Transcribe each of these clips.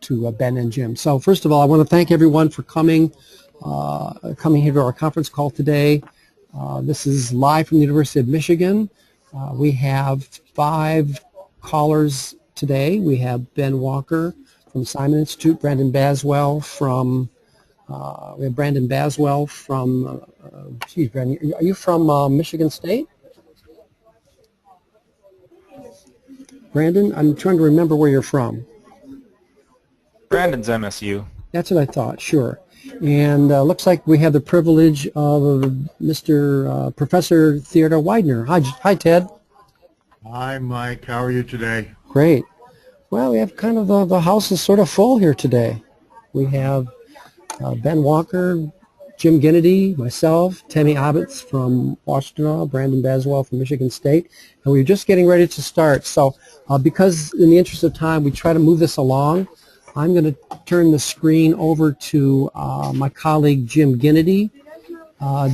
to Ben and Jim. So first of all, I want to thank everyone for coming here to our conference call today. This is live from the University of Michigan. We have 5 callers today. We have Ben Walker from Simon Institute, Brandon Baswell from geez, Brandon, are you from Michigan State? Brandon, I'm trying to remember where you're from. Brandon's MSU. That's what I thought, sure. And looks like we have the privilege of Mr. Professor Theodore Widener. Hi, Ted. Hi, Mike. How are you today? Great. Well, we have kind of the house is sort of full here today. We have Ben Walker, Jim Ginnaty, myself, Tammy Abitz from Washington, Brandon Baswell from Michigan State, and we're just getting ready to start. So because in the interest of time, we try to move this along, I'm going to turn the screen over to my colleague Jim Ginnaty.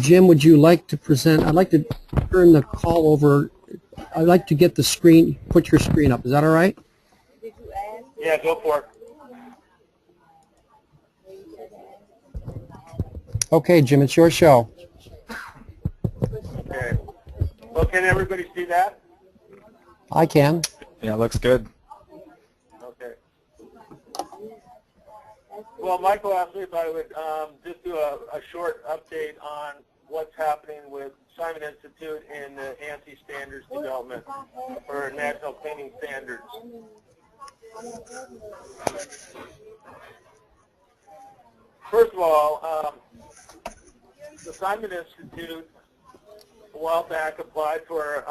Jim, would you like to present? I'd like to turn the call over. I'd like to get the screen, put your screen up. Is that all right? Yeah, go for it. Okay, Jim, it's your show. Okay. Well, can everybody see that? I can. Yeah, looks good. Okay. Well, Michael asked me if I would just do a short update on what's happening with Simon Institute and the ANSI standards development for national cleaning standards. First of all, the Simon Institute a while back applied for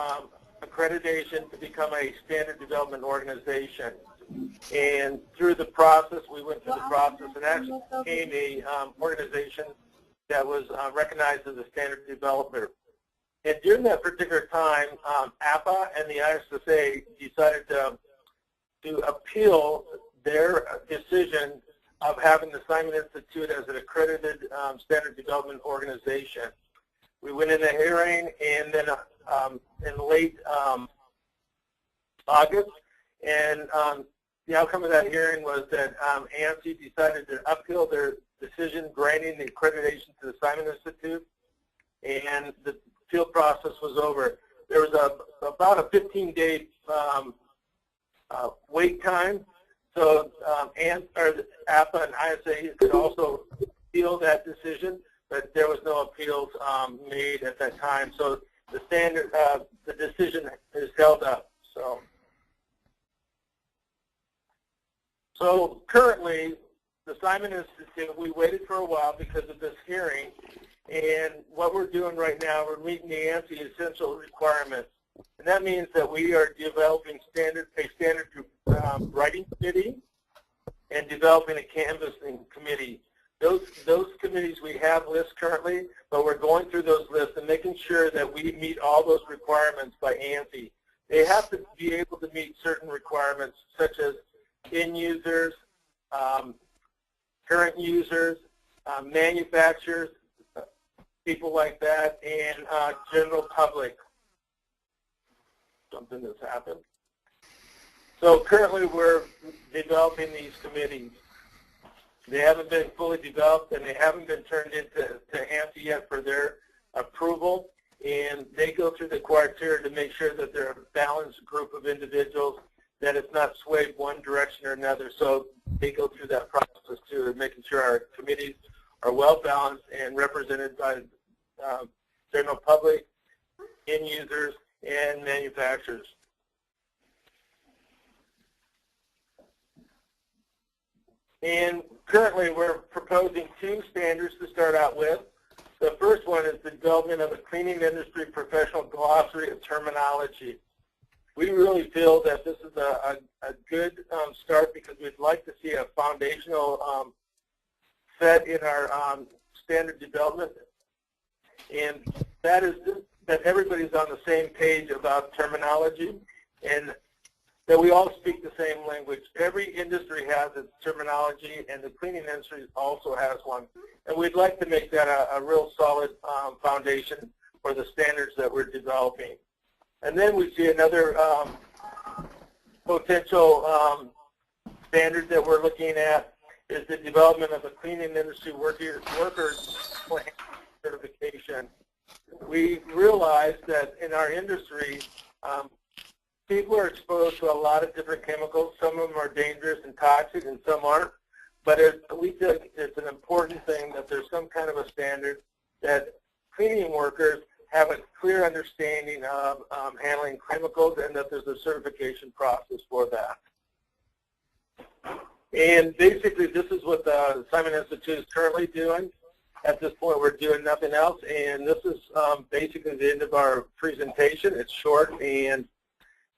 accreditation to become a standard development organization. And through the process, we went through the process and actually became a organization that was recognized as a standard developer. And during that particular time, APA and the ISSA decided to appeal their decision of having the Simon Institute as an accredited standard development organization. We went in a hearing, and then in late August, and the outcome of that hearing was that ANSI decided to appeal their decision granting the accreditation to the Simon Institute, and the appeal process was over. There was about a 15-day wait time. So APA and ISA could also appeal that decision, but there was no appeals made at that time. So the the decision is held up. So currently, the Simon Institute, we waited for a while because of this hearing, and what we're doing right now, we're meeting the ANSI essential requirements. And that means that we are developing a standard writing committee and developing a canvassing committee. Those committees, we have lists currently, but we're going through those lists and making sure that we meet all those requirements by ANSI. They have to be able to meet certain requirements such as end users, current users, manufacturers, people like that, and general public. Something that's happened. So currently we're developing these committees. They haven't been fully developed and they haven't been turned into ANSI yet for their approval, and they go through the criteria to make sure that they're a balanced group of individuals, that it's not swayed one direction or another. So they go through that process too, making sure our committees are well balanced and represented by general public, end users, and manufacturers. And currently we're proposing 2 standards to start out with. The first one is the development of a cleaning industry professional glossary of terminology. We really feel that this is a good start because we'd like to see a foundational set in our standard development, and that is that everybody's on the same page about terminology and that we all speak the same language. Every industry has its terminology, and the cleaning industry also has one. And we'd like to make that a real solid foundation for the standards that we're developing. And then we see another potential standard that we're looking at is the development of a cleaning industry workers plan certification. We realized that in our industry, people are exposed to a lot of different chemicals. Some of them are dangerous and toxic, and some aren't. But we think it's an important thing that there's some kind of a standard that cleaning workers have a clear understanding of handling chemicals, and that there's a certification process for that. And basically, this is what the Simon Institute is currently doing. At this point, we're doing nothing else, and this is basically the end of our presentation. It's short, and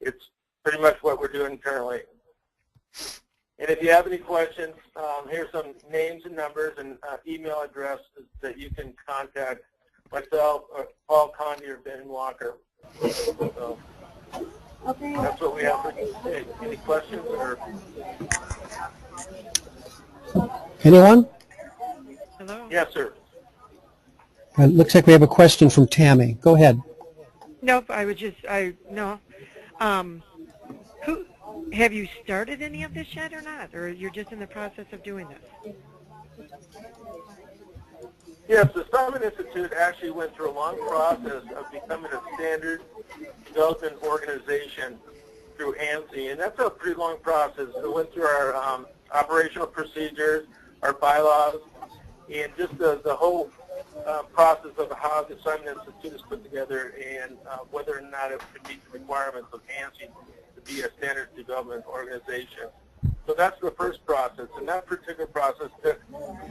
it's pretty much what we're doing currently. And if you have any questions, here's some names and numbers and email addresses that you can contact myself, or Paul Condy, or Ben Walker. So that's what we have for you today. Any questions? Or Anyone? Hello? yes, sir. It looks like we have a question from Tammy. Go ahead. Nope, no. Have you started any of this yet or not? Or you're just in the process of doing this? Yes, the Simon Institute actually went through a long process of becoming a standard development organization through ANSI, and that's a pretty long process. It went through our operational procedures, our bylaws, and just the whole process of how the Simon Institute is put together, and whether or not it could meet the requirements of ANSI to be a standards development organization. So that's the first process, and that particular process took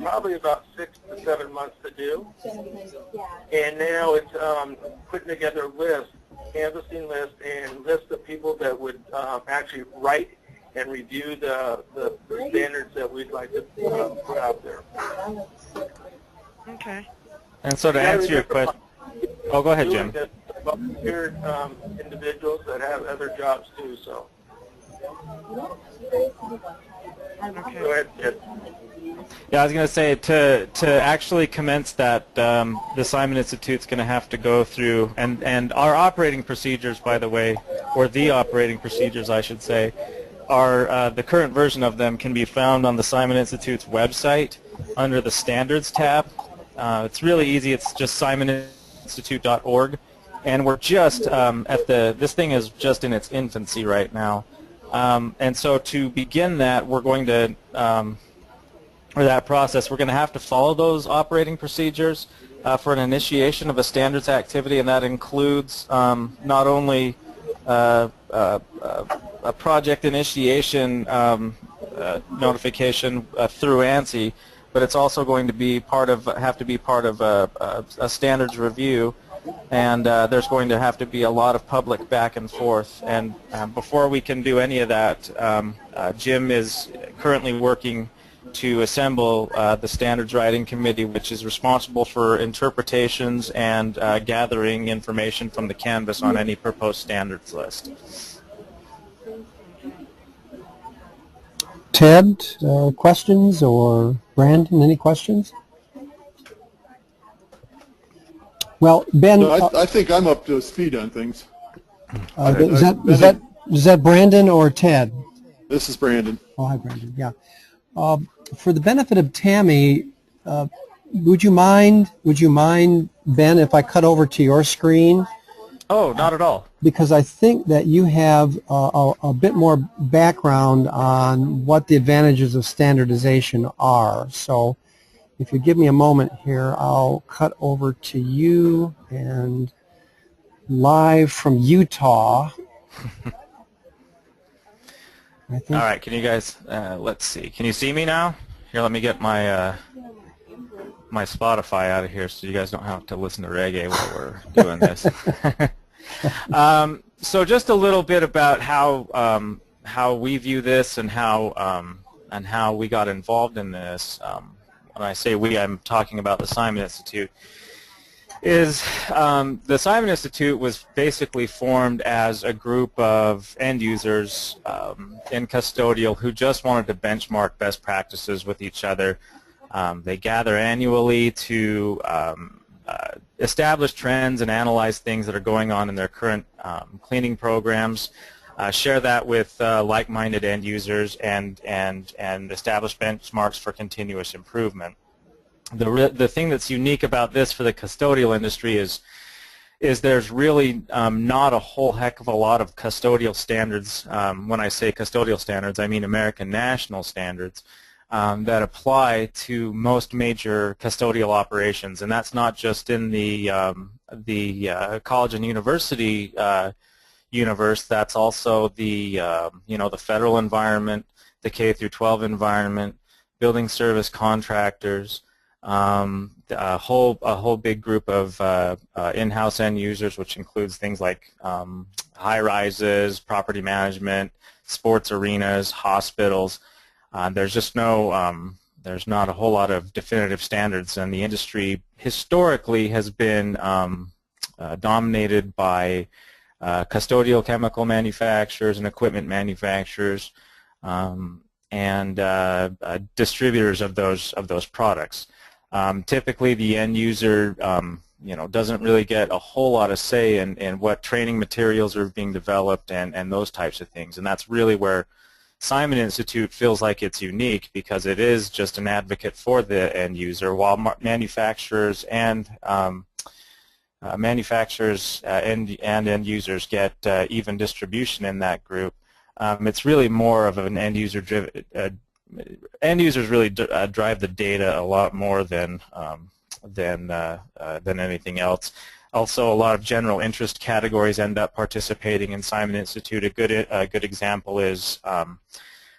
probably about 6 to 7 months to do. And now it's putting together a list, canvassing list, and list of people that would actually write and review the standards that we'd like to put out there. Okay. And so to answer your question, oh, go ahead, Jim. Volunteer individuals that have other jobs too. So. Okay. Go ahead, Ed. Yeah, I was going to say, to actually commence that, the Simon Institute's going to have to go through, and our operating procedures, by the way, or the operating procedures, I should say, are the current version of them can be found on the Simon Institute's website under the Standards tab. It's really easy. It's just simoninstitute.org, and we're just this thing is just in its infancy right now. And so to begin that, we're going to, or that process, we're going to have to follow those operating procedures for an initiation of a standards activity, and that includes not only a project initiation notification through ANSI, but it's also going to be have to be part of a standards review. And there's going to have to be a lot of public back and forth. And before we can do any of that, Jim is currently working to assemble the standards writing committee, which is responsible for interpretations and gathering information from the canvas on any proposed standards list. Ted, questions, or Brandon, any questions? Well, Ben, No, I think I'm up to speed on things. is that Brandon or Ted? This is Brandon. Oh, hi, Brandon. Yeah. For the benefit of Tammy, would you mind, Ben, if I cut over to your screen? Oh, not at all. Because I think that you have a bit more background on what the advantages of standardization are. So if you give me a moment here, I'll cut over to you, and live from Utah. I think. All right, can you guys, let's see. Can you see me now? Here, let me get my my Spotify out of here so you guys don't have to listen to reggae while we're doing this. So just a little bit about how we view this and how we got involved in this. When I say we, I'm talking about the Simon Institute. The Simon Institute was basically formed as a group of end users in Custodial who just wanted to benchmark best practices with each other. They gather annually to establish trends and analyze things that are going on in their current cleaning programs. share that with like-minded end users, and establish benchmarks for continuous improvement. The thing that's unique about this for the custodial industry is there's really not a whole heck of a lot of custodial standards. When I say custodial standards, I mean American national standards that apply to most major custodial operations, and that's not just in the college and university universe. That's also the the federal environment, the K through 12 environment, building service contractors. A whole big group of in-house end users, which includes things like high-rises, property management, sports arenas, hospitals. There's just there's not a whole lot of definitive standards, and the industry historically has been dominated by custodial chemical manufacturers and equipment manufacturers, and distributors of those products. Typically, the end user, doesn't really get a whole lot of say in what training materials are being developed and those types of things. And that's really where Simon Institute feels like it's unique, because it is just an advocate for the end user, while manufacturers and end users get even distribution in that group. It's really more of an end user driven. End users really drive the data a lot more than anything else. Also, a lot of general interest categories end up participating in Simon Institute. A good example is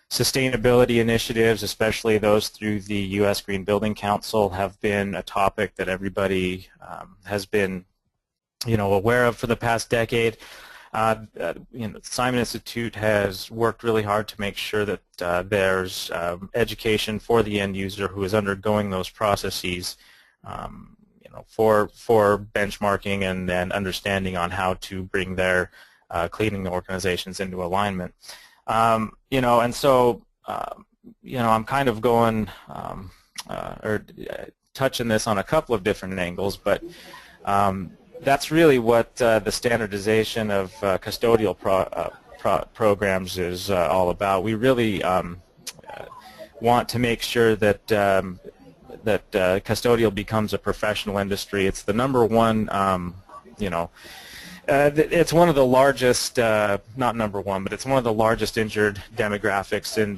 sustainability initiatives, especially those through the U.S. Green Building Council, have been a topic that everybody has been aware of for the past decade. Simon Institute has worked really hard to make sure that there's education for the end user who is undergoing those processes, for benchmarking and understanding on how to bring their cleaning organizations into alignment. And so I'm kind of going or touching this on a couple of different angles, but that's really what the standardization of custodial programs is all about. We really want to make sure that custodial becomes a professional industry. It's the number one, it's one of the largest, not number one, but it's one of the largest injured demographics in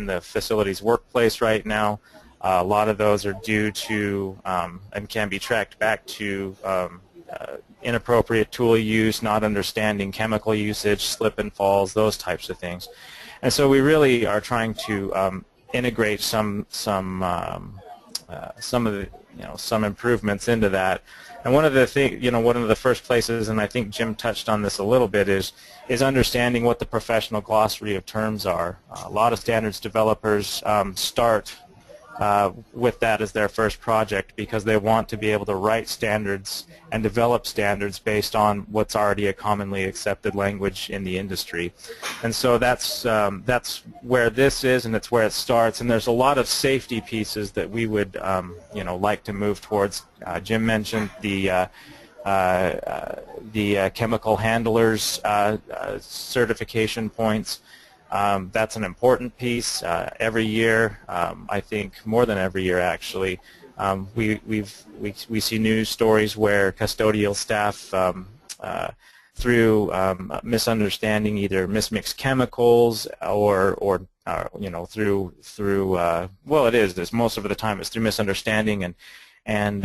the facilities workplace right now. A lot of those are due to and can be tracked back to inappropriate tool use, not understanding chemical usage, slip and falls, those types of things. And so we really are trying to integrate some improvements into that. And one of the first places, and I think Jim touched on this a little bit, is understanding what the professional glossary of terms are. A lot of standards developers start with that as their first project, because they want to be able to write standards and develop standards based on what's already a commonly accepted language in the industry. And so that's where this is, and it's where it starts. And there's a lot of safety pieces that we would like to move towards. Jim mentioned the chemical handlers certification points. That's an important piece. Every year, I think more than every year actually, we see news stories where custodial staff, through misunderstanding, either mismixed chemicals or through well, it's most of the time it's through misunderstanding and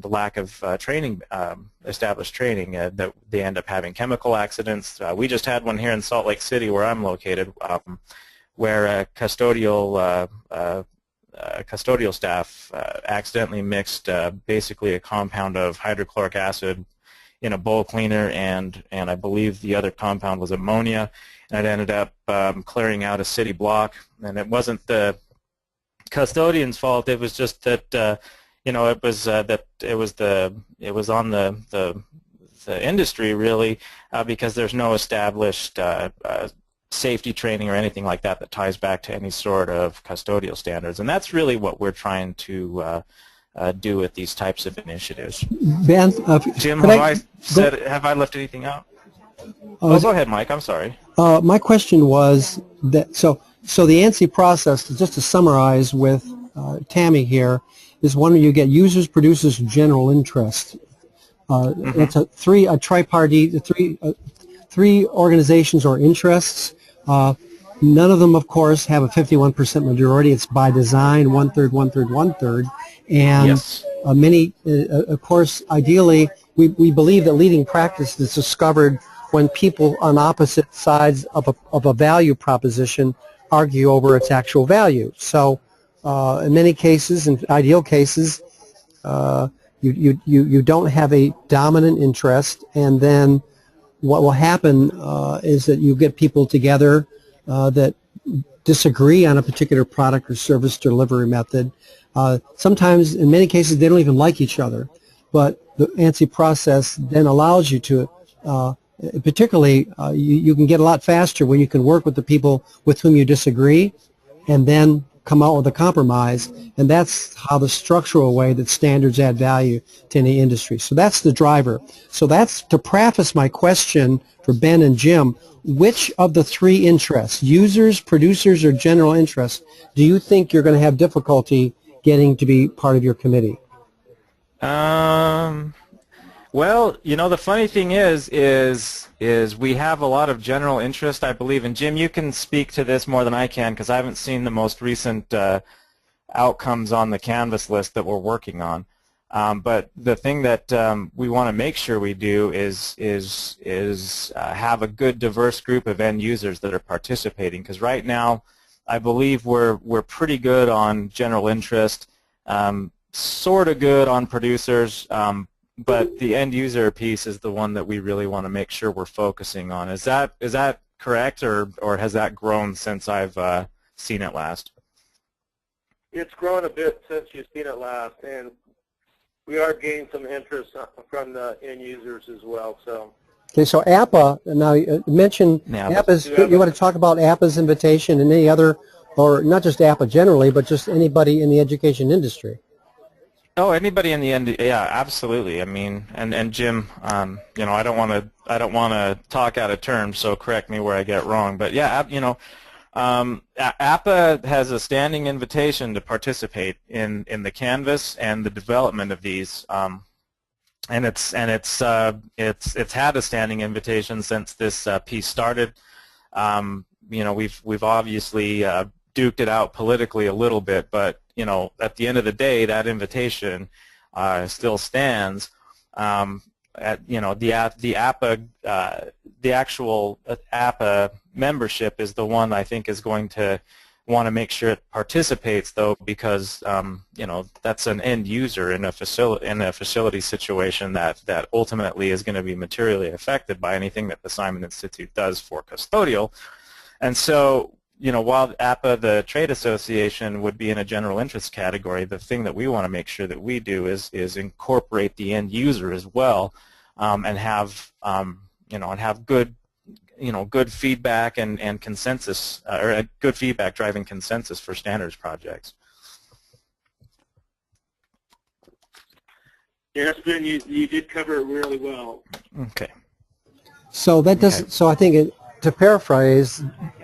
lack of training, established training, that they end up having chemical accidents. We just had one here in Salt Lake City, where I'm located, where a custodial staff accidentally mixed basically a compound of hydrochloric acid in a bowl cleaner, and I believe the other compound was ammonia, and it ended up clearing out a city block. And it wasn't the custodian's fault. It was just that it was on the industry, really, because there's no established safety training or anything like that ties back to any sort of custodial standards. And that's really what we're trying to do with these types of initiatives. Ben, Jim, have I left anything out? Oh, go ahead, Mike. I'm sorry. My question was that so the ANSI process, just to summarize with Tammy here, is one where you get users, producers, and general interest. It's a tripartite, three organizations or interests. None of them, of course, have a 51% majority. It's by design, one-third, one-third, one-third. And Yes. of course, ideally, we believe that leading practice is discovered when people on opposite sides of a value proposition argue over its actual value. So in many cases, in ideal cases, you don't have a dominant interest, and then what will happen is that you get people together that disagree on a particular product or service delivery method. Sometimes, in many cases, they don't even like each other. But the ANSI process then allows you to, particularly, you can get a lot faster when you can work with the people with whom you disagree and then come out with a compromise. And that's how the structural way that standards add value to any industry. So that's the driver. So that's to preface my question for Ben and Jim. Which of the three interests, users, producers, or general interests, do you think you're going to have difficulty getting to be part of your committee? Well, you know, the funny thing is we have a lot of general interest, I believe. And Jim, you can speak to this more than I can because I haven't seen the most recent outcomes on the Canvas list that we're working on. But the thing that we want to make sure we do is have a good, diverse group of end users that are participating. Because right now, I believe we're pretty good on general interest, sort of good on producers, but the end user piece is the one that we really want to make sure we're focusing on. Is that correct, or has that grown since I've seen it last? It's grown a bit since you've seen it last, and we are gaining some interest from the end users as well. So. Okay, so APA, now you mentioned APA's, you want to talk about APA's invitation and any other, or not just APA generally, but just anybody in the education industry? Oh, anybody in the end, yeah, absolutely. I mean, and Jim, you know, I don't want to talk out of turn, so correct me where I get wrong. But yeah, you know, APA has a standing invitation to participate in the Canvas and the development of these, and it's had a standing invitation since this piece started. You know, we've obviously duked it out politically a little bit, but you know, at the end of the day, that invitation still stands. You know, the APA, the actual APA membership is the one I think is going to want to make sure it participates, though, because you know, that's an end user in a facility situation that ultimately is going to be materially affected by anything that the Simon Institute does for custodial, and so. You know, while APA, the trade association, would be in a general interest category, the thing that we want to make sure that we do is incorporate the end user as well, and have you know, and have good, you know, good feedback and consensus, or good feedback driving consensus for standards projects. Yes, Ben, you did cover it really well. Okay. So that doesn't. Okay. So I think to paraphrase.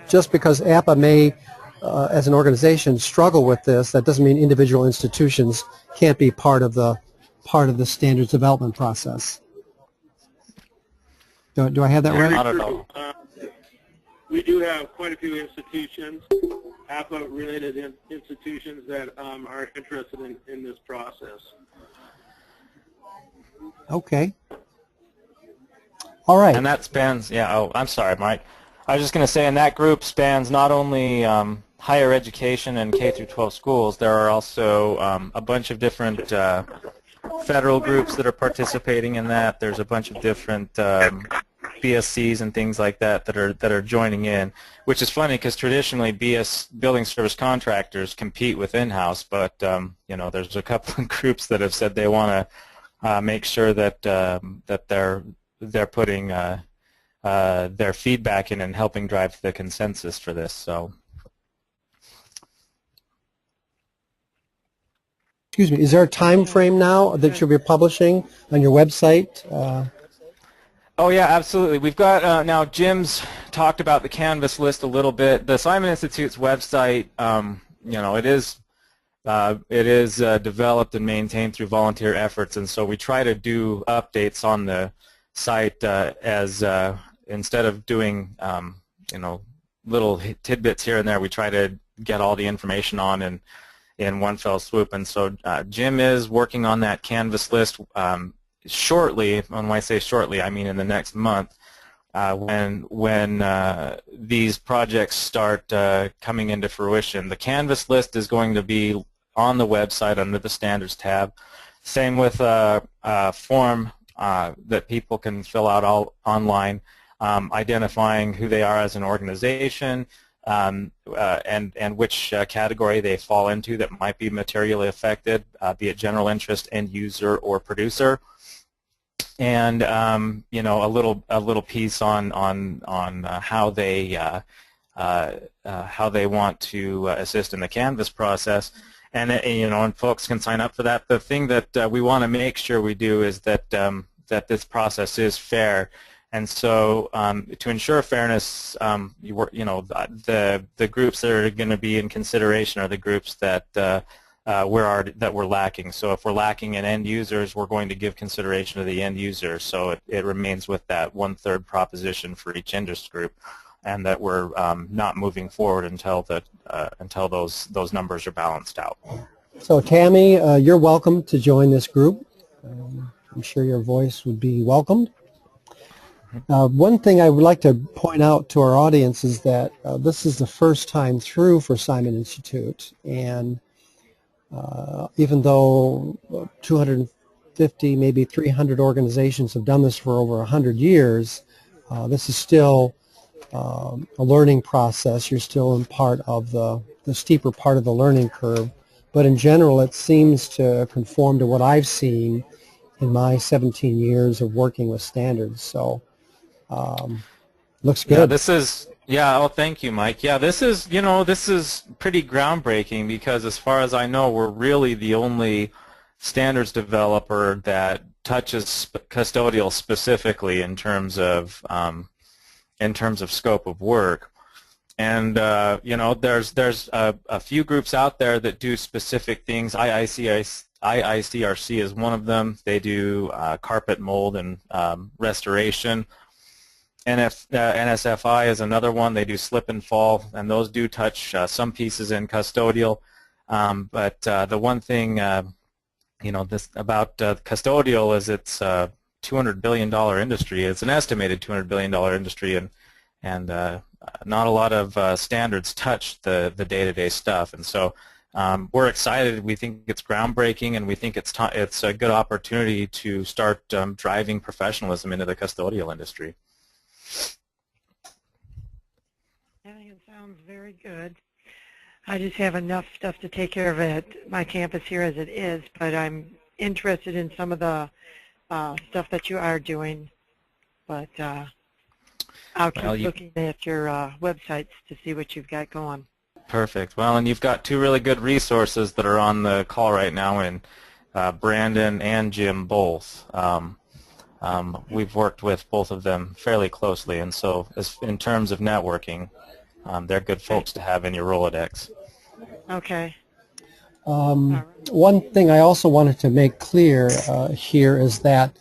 Just because APA may, as an organization, struggle with this, that doesn't mean individual institutions can't be part of the standards development process. Do I have that right? Not at all. We do have quite a few institutions, APA-related institutions that are interested in this process. Okay. All right. And that spans. Yeah. Oh, I'm sorry, Mike. I was just going to say, and that group spans not only higher education and K through 12 schools. There are also a bunch of different federal groups that are participating in that. There's a bunch of different BSCs and things like that that are joining in, which is funny because traditionally building service contractors compete with in-house, but you know, there's a couple of groups that have said they want to make sure that that they're putting their feedback in and helping drive the consensus for this. So, excuse me, is there a time frame now that you'll be publishing on your website? Oh yeah, absolutely. We've got now Jim's talked about the Canvas list a little bit. The Simon Institute's website, you know, it is developed and maintained through volunteer efforts, and so we try to do updates on the site as instead of doing you know, little tidbits here and there, we try to get all the information on in one fell swoop. And so Jim is working on that Canvas list shortly. And when I say shortly, I mean in the next month, when these projects start coming into fruition. The Canvas list is going to be on the website under the Standards tab. Same with a form that people can fill out all online, identifying who they are as an organization, and which category they fall into that might be materially affected, be it general interest, end user, or producer, and you know, a little piece on how they want to assist in the Canvas process, and you know, and folks can sign up for that. The thing that we want to make sure we do is that that this process is fair. And so, to ensure fairness, you know, the groups that are going to be in consideration are the groups that we're lacking. So, if we're lacking in end users, we're going to give consideration to the end user. So it remains with that 1/3 proposition for each interest group, and that we're not moving forward until those numbers are balanced out. So, Tammy, you're welcome to join this group. I'm sure your voice would be welcomed. One thing I would like to point out to our audience is that this is the first time through for Simon Institute, and even though 250, maybe 300 organizations have done this for over 100 years, this is still a learning process. You're still in part of the steeper part of the learning curve, but in general it seems to conform to what I've seen in my 17 years of working with standards. So looks good. Yeah, this is, yeah, oh, thank you, Mike. Yeah, this is, you know, this is pretty groundbreaking, because as far as I know, we're really the only standards developer that touches custodial specifically in terms of scope of work. And you know, there's a few groups out there that do specific things. IICRC is one of them. They do carpet mold and restoration. NSFI is another one. They do slip and fall, and those do touch some pieces in custodial. But the one thing, you know, this about custodial is it's a $200 billion industry. It's an estimated $200 billion industry, and not a lot of standards touch the day-to-day stuff. And so we're excited. We think it's groundbreaking, and we think it's a good opportunity to start driving professionalism into the custodial industry. I think it sounds very good. I just have enough stuff to take care of at my campus here as it is, but I'm interested in some of the stuff that you are doing. But I'll keep looking at your websites to see what you've got going. Perfect. Well, and you've got two really good resources that are on the call right now, in Brandon and Jim both. We've worked with both of them fairly closely, and so in terms of networking, they're good folks to have in your Rolodex. Okay. One thing I also wanted to make clear here is that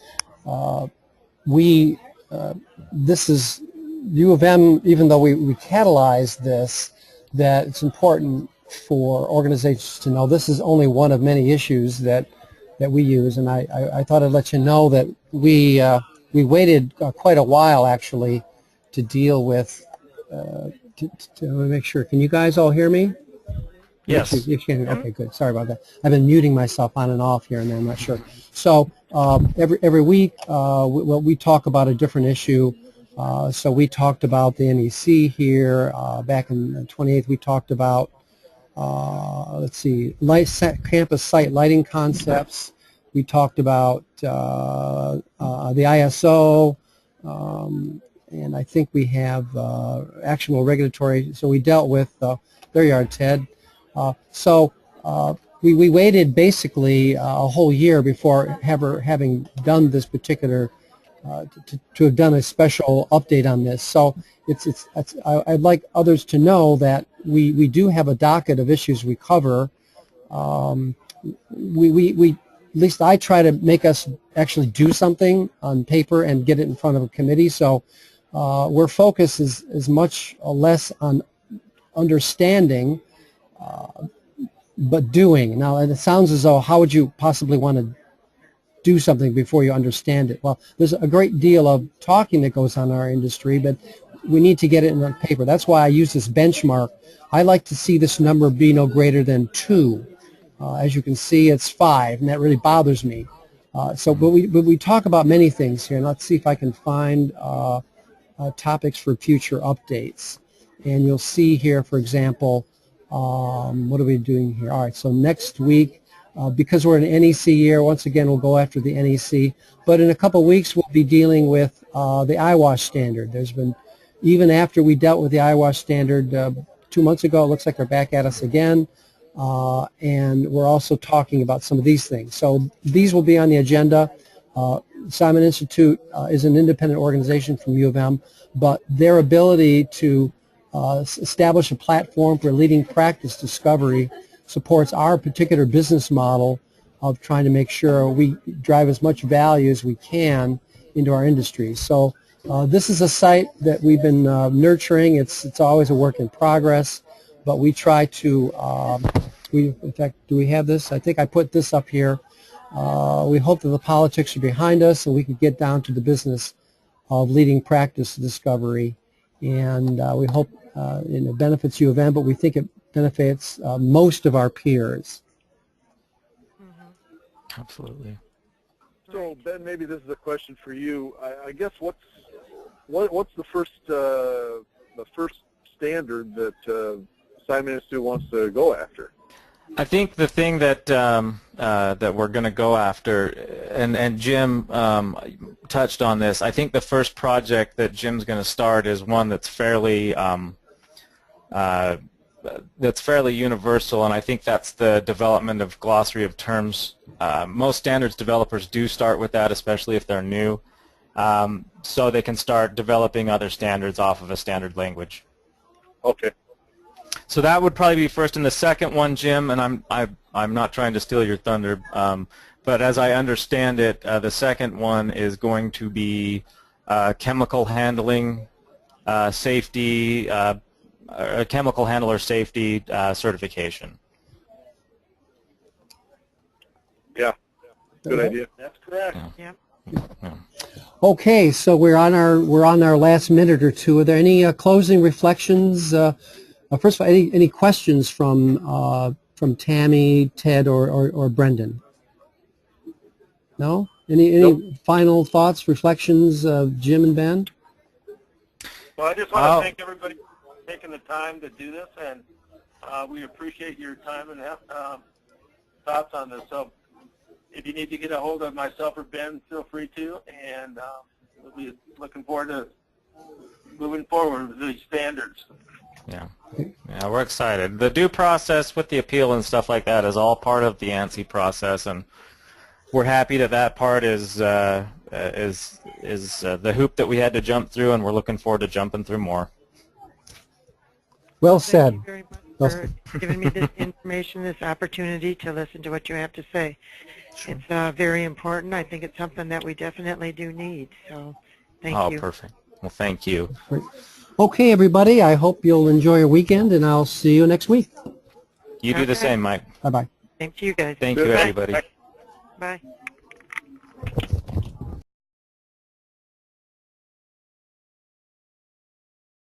this is U of M, even though we catalyze this, that it's important for organizations to know this is only one of many issues that we use. And I thought I'd let you know that we waited quite a while actually to deal with, to make sure. Can you guys all hear me? Yes. You can. Okay, good. Sorry about that. I've been muting myself on and off here and there. I'm not sure. So every week we talk about a different issue. So we talked about the NEC here. Back in the 28th, we talked about, let's see, campus site lighting concepts. We talked about the ISO, and I think we have actionable regulatory. So we dealt with, there you are, Ted. So we waited basically a whole year before having done this particular to have done a special update on this. So I'd like others to know that we do have a docket of issues we cover. We at least I try to make us actually do something on paper and get it in front of a committee. So where focus is much less on understanding, but doing. Now, it sounds as though, how would you possibly want to do something before you understand it? Well, there's a great deal of talking that goes on in our industry, but we need to get it in on paper. That's why I use this benchmark. I like to see this number be no greater than 2. As you can see, it's 5, and that really bothers me. But we talk about many things here, and let's see if I can find topics for future updates. And you'll see here, for example, what are we doing here? All right, so next week, because we're an NEC year, once again, we'll go after the NEC. But in a couple of weeks, we'll be dealing with the eyewash standard. There's been, even after we dealt with the eyewash standard 2 months ago, it looks like they're back at us again. And we're also talking about some of these things. So these will be on the agenda. Simon Institute is an independent organization from U of M, but their ability to establish a platform for leading practice discovery supports our particular business model of trying to make sure we drive as much value as we can into our industry. So this is a site that we've been nurturing. It's always a work in progress, but we try to, in fact, do we have this? I think I put this up here. We hope that the politics are behind us and we can get down to the business of leading practice discovery. And we hope it benefits U of M, but we think it benefits most of our peers. Absolutely. So Ben, maybe this is a question for you. I guess what's the first standard that Simon Institute wants to go after? I think the thing that that we're going to go after, and Jim touched on this, I think the first project that Jim's going to start is one that's fairly universal, and I think that's the development of glossary of terms. Most standards developers do start with that, especially if they're new, so they can start developing other standards off of a standard language. Okay. So that would probably be first. And the second one, Jim, and I'm not trying to steal your thunder, but as I understand it, the second one is going to be chemical handling safety, chemical handler safety certification. Yeah, good idea. That's correct. Yeah. Yep. Yeah. Okay, so we're on our last minute or two. Are there any closing reflections? First of all, any questions from Tammy, Ted, or Brendan? No? Any Nope. final thoughts, reflections, Jim and Ben? Well, I just want to thank everybody for taking the time to do this, and we appreciate your time and thoughts on this. So if you need to get a hold of myself or Ben, feel free to, and we'll be looking forward to moving forward with these standards. Yeah. Yeah, we're excited. The due process with the appeal and stuff like that is all part of the ANSI process, and we're happy that that part is the hoop that we had to jump through, and we're looking forward to jumping through more. Well said. Thank you very much for giving me this information, this opportunity to listen to what you have to say. Sure. It's very important. I think it's something that we definitely do need. So thank you. Oh, perfect. Well, thank you. Great. Okay, everybody, I hope you'll enjoy your weekend, and I'll see you next week. You do the same, Mike. Bye-bye. Thank you, guys. Thank you, everybody. Bye.